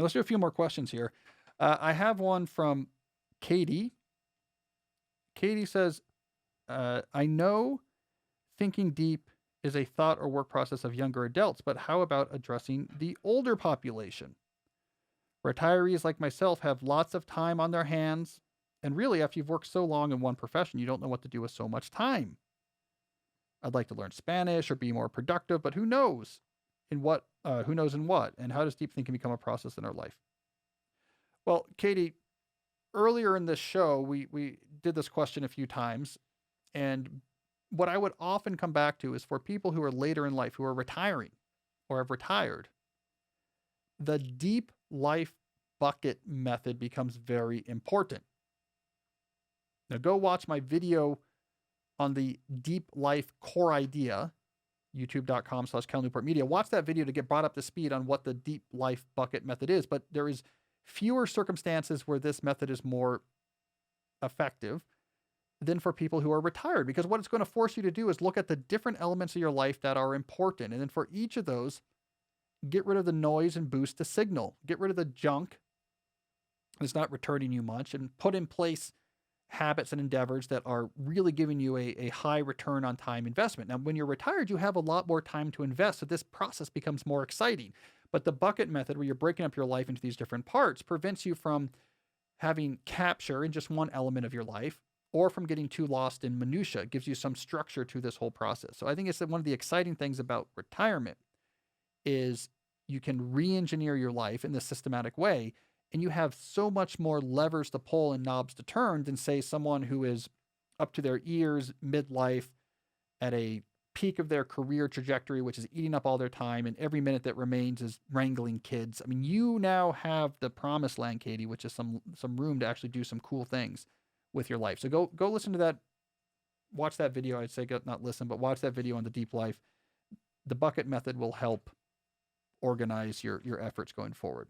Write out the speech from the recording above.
Let's do a few more questions here. I have one from Katie. Katie says, I know thinking deep is a thought or work process of younger adults, but how about addressing the older population? Retirees like myself have lots of time on their hands. And really, after you've worked so long in one profession, you don't know what to do with so much time. I'd like to learn Spanish or be more productive, but who knows in what? Who knows in what? And how does deep thinking become a process in our life? Well, Katie, earlier in this show, we did this question a few times, and what I would often come back to is for people who are later in life, who are retiring or have retired, the deep life bucket method becomes very important. Now, go watch my video on the deep life core idea, youtube.com/Cal Newport Media. Watch that video to get brought up to speed on what the deep life bucket method is. But there is fewer circumstances where this method is more effective than for people who are retired, because what it's going to force you to do is look at the different elements of your life that are important. And then for each of those, get rid of the noise and boost the signal. Get rid of the junk that's not returning you much and put in place habits and endeavors that are really giving you a high return on time investment. Now, when you're retired, you have a lot more time to invest. So this process becomes more exciting. But the bucket method, where you're breaking up your life into these different parts, prevents you from having capture in just one element of your life or from getting too lost in minutia. It gives you some structure to this whole process. So I think it's one of the exciting things about retirement is you can re-engineer your life in this systematic way, and you have so much more levers to pull and knobs to turn than, say, someone who is up to their ears midlife at a peak of their career trajectory, which is eating up all their time, and every minute that remains is wrangling kids. I mean, you now have the promised land, Katie, which is some room to actually do some cool things with your life. So go listen to that, watch that video. I'd say not listen, but watch that video on the deep life. The bucket method will help organize your efforts going forward.